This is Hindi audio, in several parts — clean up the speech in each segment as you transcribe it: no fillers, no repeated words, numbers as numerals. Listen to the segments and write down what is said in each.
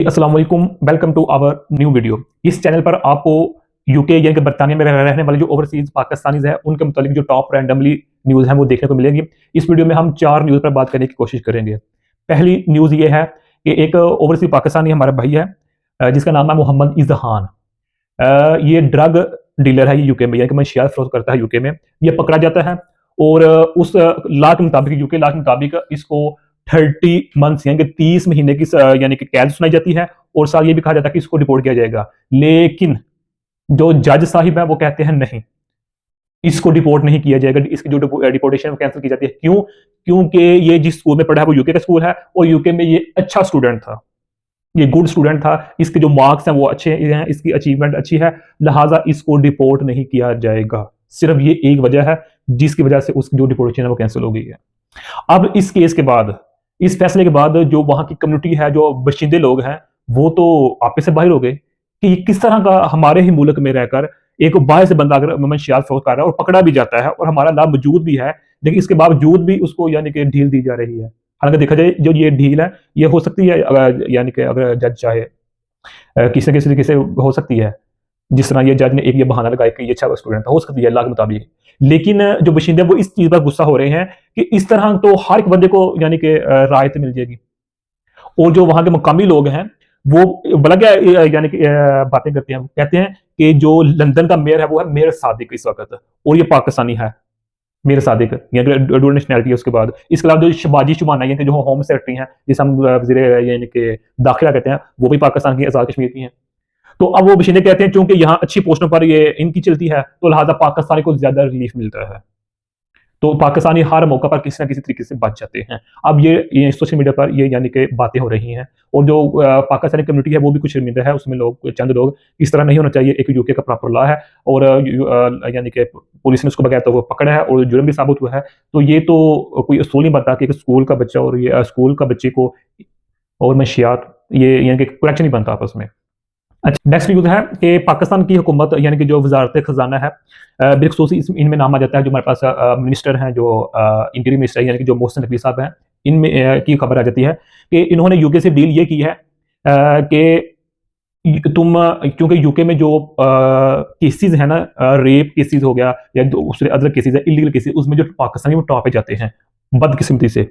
अस्सलाम वालेकुम, welcome to our new video. इस चैनल पर आपको यूके यानी कि बरतानिया में रहने वाले जो ओवरसीज पाकिस्तानीज हैं उनके मुतालिक जो टॉप रैंडमली न्यूज़ हैं वो देखने को मिलेंगी। इस वीडियो में हम 4 न्यूज़ पर बात करने की कोशिश करेंगे। पहली न्यूज़ ये है कि एक ओवरसीज पाकिस्तानी हमारा भाई है, जिसका नाम है मोहम्मद इजहान। ये ड्रग डीलर है, ये यूके में यानी कि मंशियात फरोख्त करता है यूके में। ये पकड़ा जाता है और उस लॉ के मुताबिक, यूके लॉ के मुताबिक इसको 30 मंथ्स यानी कि 30 महीने की यानी कि कैद सुनाई जाती है और साथ ये भी कहा जाता है कि इसको डिपोर्ट किया जाएगा। लेकिन जो जज साहिब है वो कहते हैं नहीं, इसको डिपोर्ट नहीं किया जाएगा। इसकी जो डिपोर्टेशन कैंसिल की जाती है। क्यों? क्योंकि ये जिस स्कूल में पढ़ा है वो यूके का स्कूल है और यूके में ये अच्छा स्टूडेंट था, ये गुड स्टूडेंट था, इसके जो मार्क्स हैं वो अच्छे हैं, इसकी अचीवमेंट अच्छी है, लिहाजा इसको डिपोर्ट नहीं किया जाएगा। सिर्फ ये एक वजह है जिसकी वजह से उसकी जो डिपोर्टेशन है वो कैंसिल हो गई है। अब इस केस के बाद, इस फैसले के बाद जो वहां की कम्युनिटी है, जो बशिंदे लोग हैं, वो तो आपे से बाहर हो गए कि ये किस तरह का हमारे ही मुल्क में रहकर एक बाहर से बंदा अगर मंशियात फरोख्त कर रहा है और पकड़ा भी जाता है और हमारा लाभ मौजूद भी है, लेकिन इसके बावजूद भी उसको यानी कि ढील दी जा रही है। हालांकि देखा जाए जो ये ढील है ये हो सकती है यानी कि अगर जज चाहे किसी न किसी तरीके से हो सकती है। जिस तरह ये जज ने एक ये बहाना लगाया कि ये अच्छा स्टूडेंट था, हो सकती है अल्लाह के मुताबिक। लेकिन जो बशिंदे वो इस चीज पर गुस्सा हो रहे हैं कि इस तरह तो हर एक बंदे को यानी कि राहत मिल जाएगी। और जो वहां के मुकामी लोग हैं वो बड़ा क्या यानी कि बातें करते हैं, कहते हैं कि जो लंदन का मेयर है वो है मेयर सादिक इस वक्त, और ये पाकिस्तानी है, मेयर सादिक, यानी कि डुअल नेशनैलिटी है। उसके बाद इसके अलावा जो शबाजी शुबाना यानी कि जो होम सेक्रेटरी हैं, जिसे हम वजीर यानी कि दाखिला कहते हैं, वो भी पाकिस्तान की, आजाद कश्मीर की हैं। तो अब वो बशिंदे कहते हैं चूंकि यहाँ अच्छी पोस्टों पर ये इनकी चलती है तो लिहाजा पाकिस्तानी को ज्यादा रिलीफ मिलता है, तो पाकिस्तानी हर मौका पर किसी ना किसी तरीके से बच जाते हैं। अब ये सोशल मीडिया पर ये यानी कि बातें हो रही हैं और जो पाकिस्तानी कम्युनिटी है वो भी कुछ शर्मिंदा है। उसमें लोग, चंद लोग, इस तरह नहीं होना चाहिए। एक यूके का प्रॉपर लॉ है और यानी कि पुलिस ने उसको बगैर तो वो पकड़ा है और जुर्म भी साबित हुआ है। तो ये तो कोई असूल नहीं बनता कि एक स्कूल का बच्चा और ये स्कूल का बच्चे को और मंशियात, ये यानी कि कनेक्शन नहीं बनता आपस में। अच्छा, नेक्स्ट न्यूज़ है कि पाकिस्तान की हुकूमत यानी कि जो वजारत खजाना है, बिलखसूस इनमें नाम आ जाता है जो हमारे पास मिनिस्टर हैं, जो इंटीरियर मिनिस्टर यानी कि जो मोहसिन नकवी साहब हैं, इनमें की खबर आ जाती है कि इन्होंने यूके से डील ये की है कि तुम, क्योंकि यूके में जो केसेस है ना, रेप केसेस हो गया या दूसरे अदर केसेस है, इलीगल केसेस, उसमें जो पाकिस्तानी वो टॉप पे जाते हैं बदकिस्मती से।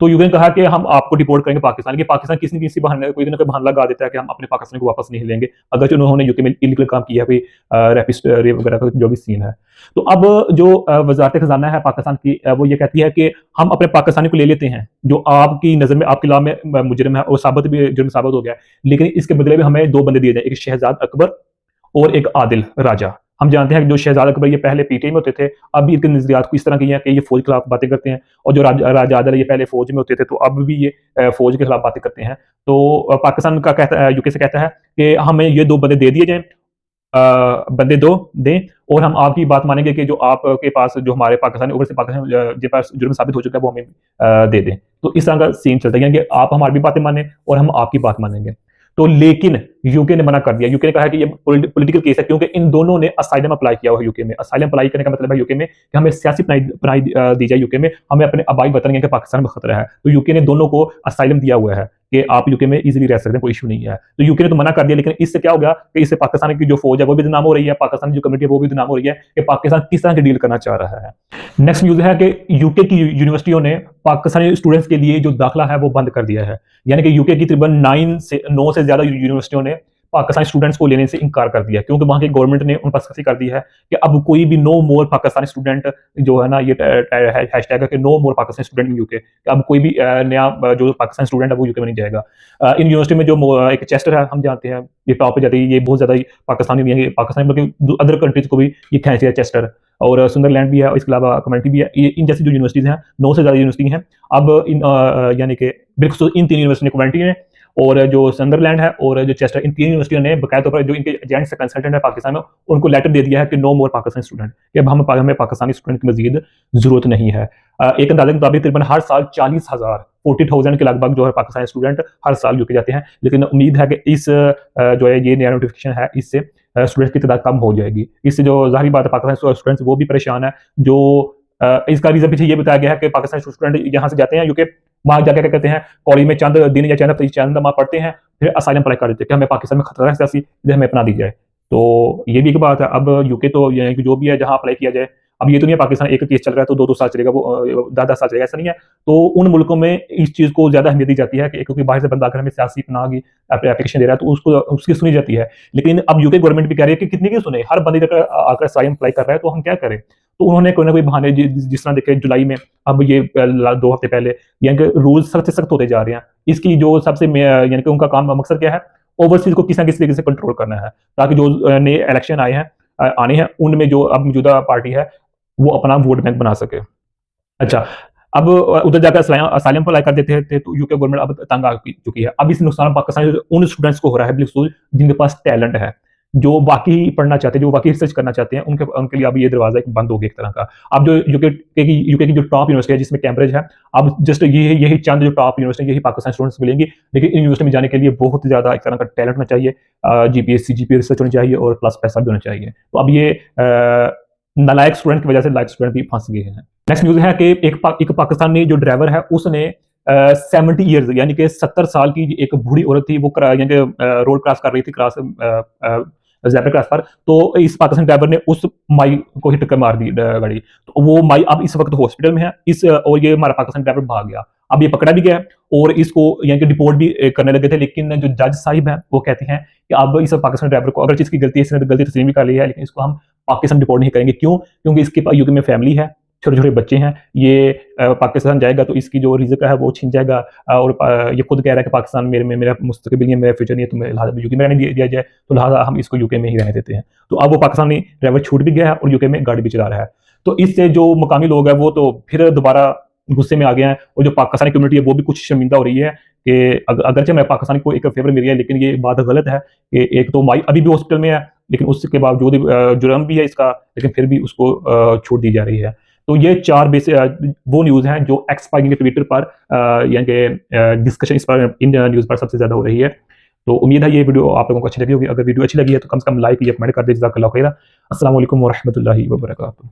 तो यूके ने कहा कि हम आपको डिपोर्ट करेंगे पाकिस्तान के। पाकिस्तान किसी न किसी बहाने, कोई ना कोई बहाना लगा देता है कि हम अपने पाकिस्तान को वापस नहीं लेंगे अगर जो उन्होंने यूके में इलीगल काम किया, कोई रेपिस्ट रेप वगैरह का जो भी सीन है। तो अब जो वजारत खजाना है पाकिस्तान की, वो ये कहती है कि हम अपने पाकिस्तानी को ले लेते हैं जो आपकी नज़र में, आपकी लॉ में मुजरिम है और साबित भी जुर्म साबित हो गया है, लेकिन इसके बदले में हमें 2 बंदे दिए जाए, एक शहजाद अकबर और एक आदिल राजा। हम जानते हैं कि जो शहजाद अकबर ये पहले पीटीआई में होते थे, अब भी इनके नजरियात को इस तरह की हैं कि ये फौज के खिलाफ बातें करते हैं, और जो राजा आदिल ये पहले फौज में होते थे तो अब भी ये फौज के खिलाफ बातें करते हैं। तो पाकिस्तान का कहता है, यूके से कहता है कि हमें ये 2 बंदे दे दिए जाएं, बंदे 2 दें और हम आपकी बात मानेंगे कि जो आपके पास, जो हमारे पाकिस्तानी ओवर से पाकिस्तान के पास जुर्म साबित हो चुका है वो हमें दे दें। तो इस तरह का सीन चलता है, यानी कि आप हमारी भी बातें माने और हम आपकी बात मानेंगे। तो लेकिन यूके ने मना कर दिया। यूके ने कहा है कि ये पॉलिटिकल केस है, क्योंकि इन दोनों ने असाइलम अप्लाई किया हुआ है यूके में। असाइलम अप्लाई करने का मतलब है यूके में कि हमें सियासी पनाही दी जाए यूके में, हमें अपने आबाई वतन यानी कि पाकिस्तान में खतरा है। तो यूके ने दोनों को असाइलम दिया हुआ है कि आप यूके में इजीली रह सकते हैं, कोई इशू नहीं है। तो यूके ने तो मना कर दिया, लेकिन इससे क्या हो गया कि इससे पाकिस्तान की जो फौज है वो भी बदनाम हो रही है, पाकिस्तान की जो कम्युनिटी है वो भी बदनाम हो रही है कि पाकिस्तान किस तरह की डील करना चाह रहा है। नेक्स्ट न्यूज है कि यूके की यूनिवर्सिटियों ने पाकिस्तानी स्टूडेंट्स के लिए जो दाखिला है वो बंद कर दिया है। यानी कि यूके की तकरीबन 9 से ज्यादा यूनिवर्सिटियों ने पाकिस्तानी स्टूडेंट्स को लेने से इनकार कर दिया, क्योंकि वहां की गवर्नमेंट ने उन पर सख्ती कर दी है कि अब कोई भी नो मोर पाकिस्तानी स्टूडेंट जो है ना, ये हैशटैग है कि no more Pakistani student in UK, अब कोई भी नया जो पाकिस्तानी स्टूडेंट है वो यूके में नहीं जाएगा। इन यूनिवर्सिटी में जो एक चेस्टर है, हम जानते हैं ये टॉप पे जाती है, ये बहुत ज्यादा पाकिस्तानी भी है, पाकिस्तानी बल्कि अदर कंट्रीज को भी ये खींचती है चेस्टर, और सुंदरलैंड भी है, इसके अलावा कम्युनिटी भी है। ये इन जैसी जो यूनिवर्सिटीज हैं, 9 से ज्यादा यूनिवर्सिटी हैं। अब इन यानी कि बिल्कुल इन 3 यूनिवर्सिटी कम्युनिटी ने, और जो संदरलैंड है और जो चेस्टर, इन 3 यूनिवर्सिटियों ने बकायदा तौर पर जो इनके एजेंट्स कंसल्टेंट है पाकिस्तान में, उनको लेटर दे दिया है कि नो मोर पाकिस्तानी स्टूडेंट, कि अब हमें पाकिस्तानी स्टूडेंट की मजीद जरूरत नहीं है। एक अंदाजे के मुताबिक तकरीबन हर साल 40,000 के लगभग जो है पाकिस्तानी स्टूडेंट हर साल यूके जाते हैं, लेकिन उम्मीद है कि इस जो है ये नया नोटिफिकेशन है, इससे स्टूडेंट्स की तादाद कम हो जाएगी। इससे जो जाहिर बात है पाकिस्तानी स्टूडेंट्स वो भी परेशान है। जो इसका रीजन पीछे ये बताया गया है कि पाकिस्तानी स्टूडेंट यहाँ से जाते हैं यूके, वहां जाकर क्या कहते हैं, कॉलेज में चंद दिन या चंद माह पढ़ते हैं, फिर असाइलम अप्लाई कर देते हैं कि हमें पाकिस्तान में खतरा है सियासी, इधर हमें अपना दी जाए। तो ये भी एक बात है। अब यूके तो ये है कि जो भी है जहां अप्लाई किया जाए, अब ये तो नहीं है पाकिस्तान एक केस चल रहा है तो 2-2 साल चलेगा, वो 10-10 साल चलेगा, ऐसा नहीं है। तो उन मुल्कों में इस चीज़ को ज़्यादा अहमियत दी जाती है कि क्योंकि बाहर से बंदा आकर हमें सियासी पनाह की एप्लीकेशन दे रहा है, तो उसको उसकी सुनी जाती है। लेकिन अब यूके गवर्नमेंट भी कह रही है कि कितनी की सुने, हर बंदे आकर आकर असाइलम अप्लाई कर रहा है तो हम क्या करें? तो उन्होंने कोई ना कोई बहाने जिस तरह देखे जुलाई में, अब ये 2 हफ्ते पहले, यानी कि रूल सख्त से सख्त होते जा रहे हैं। इसकी जो सबसे यानी कि उनका काम मकसद क्या है, ओवरसीज को किसी ना किसी तरीके से कंट्रोल करना है, ताकि जो नए इलेक्शन आए हैं आने हैं, उनमें जो अब मौजूदा पार्टी है वो अपना वोट बैंक बना सके। अच्छा, अब उधर जाकर असाइलम अप्लाई कर देते थे तो यूके गवर्नमेंट अब तंग आ चुकी है। अब इस नुकसान पाकिस्तान उन स्टूडेंट्स को हो रहा है बिल्कुल जिनके पास टैलेंट है, जो वाकई पढ़ना चाहते हैं, जो वाकई रिसर्च करना चाहते हैं, उनके उनके लिए अब ये दरवाजा एक बंद हो गया एक तरह का। अब जो यूके की जो टॉप यूनिवर्सिटी है जिसमें कैम्ब्रिज है, अब जस्ट ये यही चंद जो टॉप यूनिवर्सिटी यही पाकिस्तान स्टूडेंट्स मिलेंगी। लेकिन इन यूनिवर्सिटी में जाने के लिए बहुत ज़्यादा एक तरह का टैलेंट होना चाहिए, जीपीएससी जीपीए रिसर्च होनी चाहिए और प्लस पैसा भी होना चाहिए। तो अब ये नालायक स्टूडेंट की वजह से लायक स्टूडेंट भी फंस गए हैं। नेक्स्ट न्यूज़ है कि एक पाकिस्तानी जो ड्राइवर है उसने 70 ईयर्स यानी कि 70 साल की एक बूढ़ी औरत थी, वो यानी कि रोड क्रॉस कर रही थी, ज़ेब्रा क्रॉस पर, तो इस पाकिस्तानी ड्राइवर ने उस माई को ही टक्कर मार दी गाड़ी। तो वो माई अब इस वक्त हॉस्पिटल में है, और ये हमारा पाकिस्तानी ड्राइवर भाग गया। अब ये पकड़ा भी गया और इसको यानी कि डिपोर्ट भी करने लगे थे, लेकिन जो जज साहिब हैं वो कहते हैं कि अब इस पाकिस्तानी ड्राइवर को, अगर जिसकी गलती है, इसने गलती तस्लीम भी कर ली है, लेकिन इसको हम पाकिस्तान डिपोर्ट नहीं करेंगे। क्यों? क्योंकि इसके पास यूके में फैमिली है, छोटे-छोटे बच्चे हैं, ये पाकिस्तान जाएगा तो इसकी जो रिज़्क है वो छिन जाएगा, और ये खुद कह रहा है कि पाकिस्तान मेरा मुस्तकबिल नहीं है, मेरा फ्यूचर नहीं है, तुम्हें लिहाज़ा यूके में रहने दिया जाए, तो लिहाज़ा हम इसको यूके में ही रहने देते हैं। तो अब वो पाकिस्तानी ड्राइवर छूट भी गया है और यूके में गाड़ी भी चला रहा है। तो इससे जो मकामी लोग हैं वो तो फिर दोबारा गुस्से में आ गए हैं, और जो पाकिस्तानी कम्युनिटी है वो भी कुछ शर्मिंदा हो रही है कि अगरचे मैं पाकिस्तानी को एक फेवर मिल गया है, लेकिन ये बात गलत है कि एक तो माई अभी भी हॉस्पिटल में है, लेकिन उसके बावजूद जुर्म भी है इसका, लेकिन फिर भी उसको छूट दी जा रही है। तो ये 4 वो न्यूज़ हैं जो एक्स पार्टी के ट्विटर पर यानी कि डिस्कशन इस पर इन न्यूज़ पर सबसे ज़्यादा हो रही है। तो उम्मीद है ये वीडियो आप लोगों को अच्छी लगी होगी। अगर वीडियो अच्छी लगी है तो कम से कम लाइक या कमेंट कर दीजिए। जज़ाकल्लाहु खैरा। अस्सलाम वालेकुम व रहमतुल्लाहि व बरकातुहू।